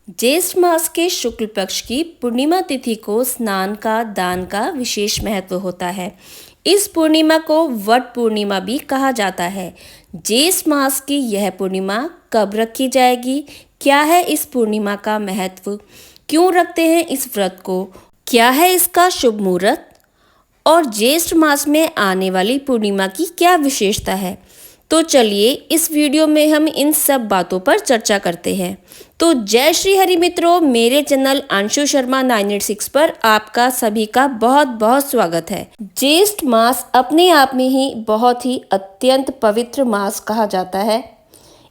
ज्येष्ठ मास के शुक्ल पक्ष की पूर्णिमा तिथि को स्नान का दान का विशेष महत्व होता है। इस पूर्णिमा को वट पूर्णिमा भी कहा जाता है। ज्येष्ठ मास की यह पूर्णिमा कब रखी जाएगी? क्या है इस पूर्णिमा का महत्व? क्यों रखते हैं इस व्रत को? क्या है इसका शुभ मुहूर्त? और ज्येष्ठ मास में आने वाली पूर्णिमा की क्या विशेषता है? तो चलिए इस वीडियो में हम इन सब बातों पर चर्चा करते हैं। तो जय श्री हरि मित्रों, मेरे चैनल अंशु शर्मा 986 पर आपका सभी का बहुत बहुत स्वागत है। ज्येष्ठ मास अपने आप में ही बहुत ही अत्यंत पवित्र मास कहा जाता है।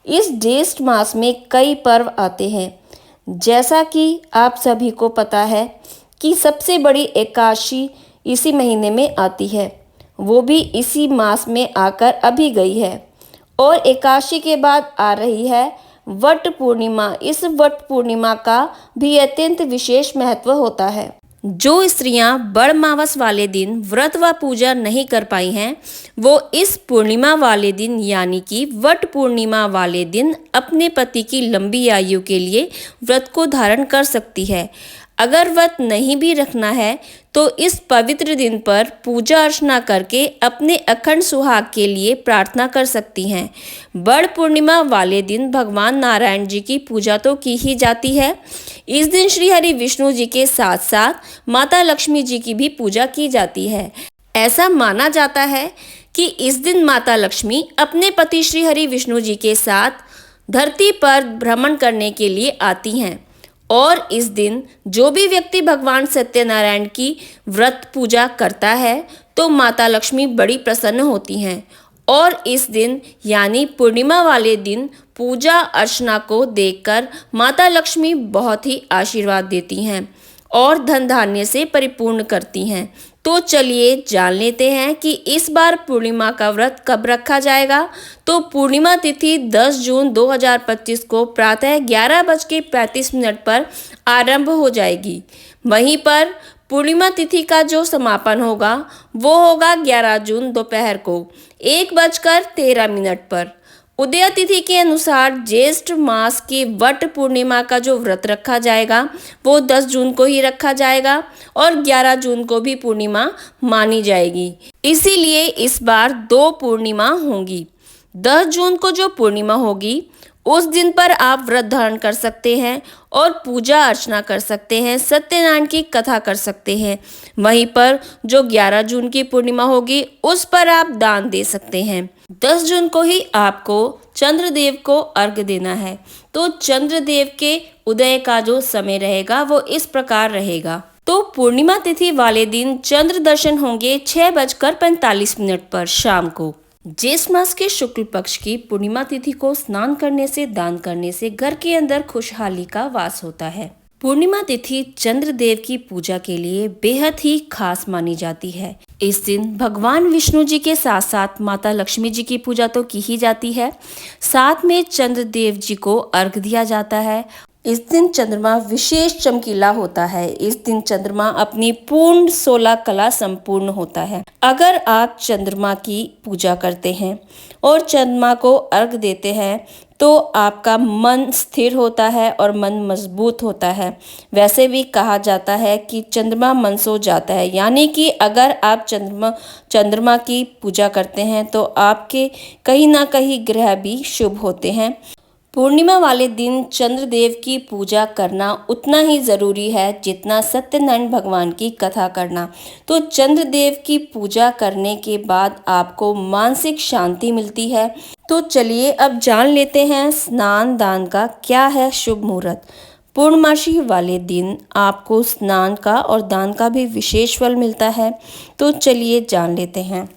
इस ज्येष्ठ मास में कई पर्व आते हैं। जैसा कि आप सभी को पता है कि सबसे बड़ी एकादशी इसी महीने में आती है, वो भी इसी मास में आकर अभी गई है। और एकादशी के बाद आ रही है वट पूर्णिमा। इस वट पूर्णिमा का भी अत्यंत विशेष महत्व होता है। जो स्त्रियां बड़ मावस वाले दिन व्रत व पूजा नहीं कर पाई हैं, वो इस पूर्णिमा वाले दिन यानी कि वट पूर्णिमा वाले दिन अपने पति की लंबी आयु के लिए व्रत को धारण कर सकती है। अगर व्रत नहीं भी रखना है तो इस पवित्र दिन पर पूजा अर्चना करके अपने अखंड सुहाग के लिए प्रार्थना कर सकती हैं। बड़ पूर्णिमा वाले दिन भगवान नारायण जी की पूजा तो की ही जाती है। इस दिन श्री हरि विष्णु जी के साथ साथ माता लक्ष्मी जी की भी पूजा की जाती है। ऐसा माना जाता है कि इस दिन माता लक्ष्मी अपने पति श्री हरि विष्णु जी के साथ धरती पर भ्रमण करने के लिए आती हैं। और इस दिन जो भी व्यक्ति भगवान सत्यनारायण की व्रत पूजा करता है तो माता लक्ष्मी बड़ी प्रसन्न होती हैं। और इस दिन यानी पूर्णिमा वाले दिन पूजा अर्चना को देखकर माता लक्ष्मी बहुत ही आशीर्वाद देती हैं और धन धान्य से परिपूर्ण करती हैं। तो चलिए जान लेते हैं कि इस बार पूर्णिमा का व्रत कब रखा जाएगा। तो पूर्णिमा तिथि 10 जून 2025 को प्रातः 11:35 पर आरंभ हो जाएगी। वहीं पर पूर्णिमा तिथि का जो समापन होगा वो होगा 11 जून दोपहर को 1:13 पर। उदय तिथि के अनुसार ज्येष्ठ मास की वट पूर्णिमा का जो व्रत रखा जाएगा वो 10 जून को ही रखा जाएगा और 11 जून को भी पूर्णिमा मानी जाएगी। इसीलिए इस बार 2 पूर्णिमा होंगी। 10 जून को जो पूर्णिमा होगी उस दिन पर आप व्रत धारण कर सकते हैं और पूजा अर्चना कर सकते हैं, सत्यनारायण की कथा कर सकते हैं। वहीं पर जो 11 जून की पूर्णिमा होगी उस पर आप दान दे सकते हैं। 10 जून को ही आपको चंद्रदेव को अर्घ्य देना है। तो चंद्रदेव के उदय का जो समय रहेगा वो इस प्रकार रहेगा। तो पूर्णिमा तिथि वाले दिन चंद्र दर्शन होंगे 6:45 पर शाम को। ज्येष्ठ मास के शुक्ल पक्ष की पूर्णिमा तिथि को स्नान करने से दान करने से घर के अंदर खुशहाली का वास होता है। पूर्णिमा तिथि चंद्रदेव की पूजा के लिए बेहद ही खास मानी जाती है। इस दिन भगवान विष्णु जी के साथ साथ माता लक्ष्मी जी की पूजा तो की ही जाती है, साथ में चंद्रदेव जी को अर्घ्य दिया जाता है। इस दिन चंद्रमा विशेष चमकीला होता है। इस दिन चंद्रमा अपनी पूर्ण 16 कला संपूर्ण होता है। अगर आप चंद्रमा की पूजा करते हैं और चंद्रमा को अर्घ्य देते हैं तो आपका मन स्थिर होता है और मन मजबूत होता है। वैसे भी कहा जाता है कि चंद्रमा मन सो जाता है, यानी कि अगर आप चंद्रमा की पूजा करते हैं तो आपके कहीं ना कहीं ग्रह भी शुभ होते हैं। पूर्णिमा वाले दिन चंद्रदेव की पूजा करना उतना ही ज़रूरी है जितना सत्यनारायण भगवान की कथा करना। तो चंद्रदेव की पूजा करने के बाद आपको मानसिक शांति मिलती है। तो चलिए अब जान लेते हैं स्नान दान का क्या है शुभ मुहूर्त। पूर्णमासी वाले दिन आपको स्नान का और दान का भी विशेष फल मिलता है। तो चलिए जान लेते हैं।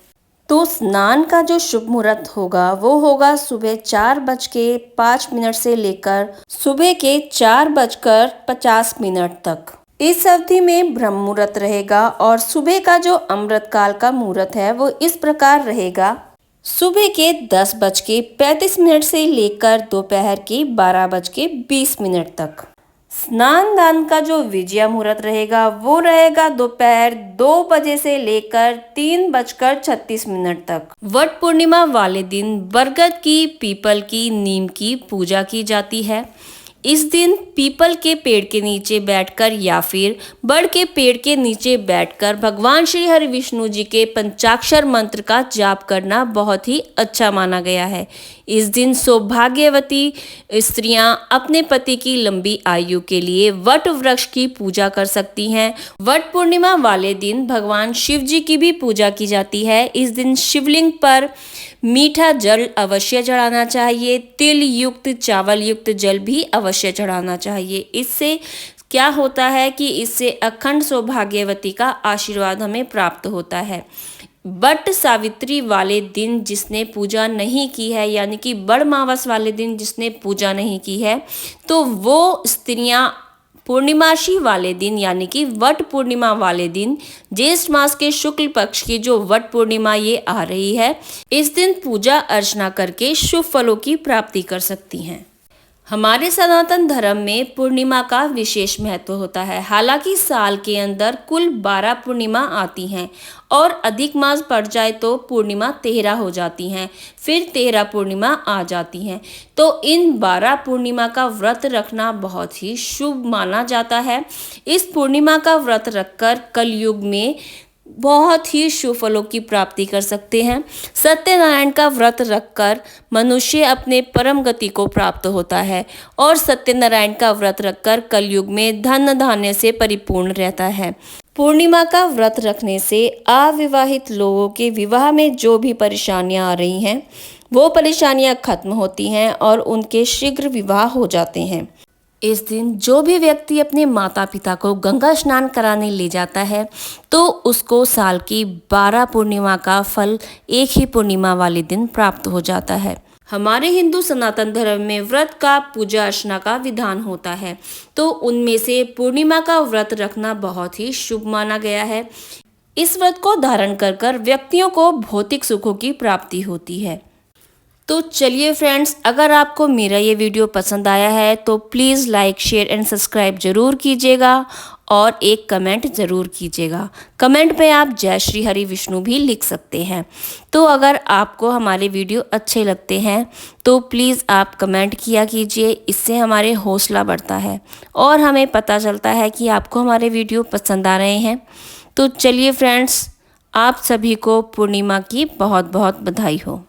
तो स्नान का जो शुभ मुहूर्त होगा वो होगा सुबह 4:05 से लेकर सुबह के 4:50 तक। इस अवधि में ब्रह्म मुहूर्त रहेगा और सुबह का जो अमृत काल का मुहूर्त है वो इस प्रकार रहेगा। सुबह के 10:35 से लेकर दोपहर के 12:20 तक। स्नान दान का जो विजया मुहूर्त रहेगा वो रहेगा दोपहर 2 बजे से लेकर 3:36 तक। वट पूर्णिमा वाले दिन बरगद की, पीपल की, नीम की पूजा की जाती है। इस दिन पीपल के पेड़ के नीचे बैठकर या फिर बड़ के पेड़ के नीचे बैठकर भगवान श्री हरि विष्णु जी के पंचाक्षर मंत्र का जाप करना बहुत ही अच्छा माना गया है। इस दिन सौभाग्यवती स्त्रियां अपने पति की लंबी आयु के लिए वट वृक्ष की पूजा कर सकती हैं। वट पूर्णिमा वाले दिन भगवान शिव जी की भी पूजा की जाती है। इस दिन शिवलिंग पर मीठा जल अवश्य चढ़ाना चाहिए। तिल युक्त चावल युक्त जल भी अवश्य चढ़ाना चाहिए। इससे क्या होता है कि इससे अखंड सौभाग्यवती का आशीर्वाद हमें प्राप्त होता है। वट सावित्री वाले दिन जिसने पूजा नहीं की है, यानी कि बड़ मावस वाले दिन जिसने पूजा नहीं की है, तो वो स्त्रियां पूर्णिमाशी वाले दिन यानी कि वट पूर्णिमा वाले दिन, ज्येष्ठ मास के शुक्ल पक्ष की जो वट पूर्णिमा ये आ रही है, इस दिन पूजा अर्चना करके शुभ फलों की प्राप्ति कर सकती हैं। हमारे सनातन धर्म में पूर्णिमा का विशेष महत्व होता है। हालांकि साल के अंदर कुल 12 पूर्णिमा आती हैं और अधिक मास पड़ जाए तो पूर्णिमा 13 हो जाती हैं, फिर 13 पूर्णिमा आ जाती हैं। तो इन 12 पूर्णिमा का व्रत रखना बहुत ही शुभ माना जाता है। इस पूर्णिमा का व्रत रखकर कलयुग में बहुत ही शुभ फलों की प्राप्ति कर सकते हैं। सत्यनारायण का व्रत रखकर मनुष्य अपने परम गति को प्राप्त होता है और सत्यनारायण का व्रत रखकर कलयुग में धन धान्य से परिपूर्ण रहता है। पूर्णिमा का व्रत रखने से अविवाहित लोगों के विवाह में जो भी परेशानियां आ रही हैं, वो परेशानियां खत्म होती हैं और उनके शीघ्र विवाह हो जाते हैं। इस दिन जो भी व्यक्ति अपने माता पिता को गंगा स्नान कराने ले जाता है, तो उसको साल की 12 पूर्णिमा का फल एक ही पूर्णिमा वाले दिन प्राप्त हो जाता है। हमारे हिंदू सनातन धर्म में व्रत का पूजा अर्चना का विधान होता है, तो उनमें से पूर्णिमा का व्रत रखना बहुत ही शुभ माना गया है। इस व्रत को धारण कर व्यक्तियों को भौतिक सुखों की प्राप्ति होती है। तो चलिए फ्रेंड्स, अगर आपको मेरा ये वीडियो पसंद आया है तो please like share and subscribe ज़रूर कीजिएगा और एक कमेंट ज़रूर कीजिएगा। कमेंट पे आप जय श्री हरि विष्णु भी लिख सकते हैं। तो अगर आपको हमारे वीडियो अच्छे लगते हैं तो प्लीज़ आप कमेंट किया कीजिए, इससे हमारे हौसला बढ़ता है और हमें पता चलता है कि आपको हमारे वीडियो पसंद आ रहे हैं। तो चलिए फ्रेंड्स, आप सभी को पूर्णिमा की बहुत बहुत बधाई हो।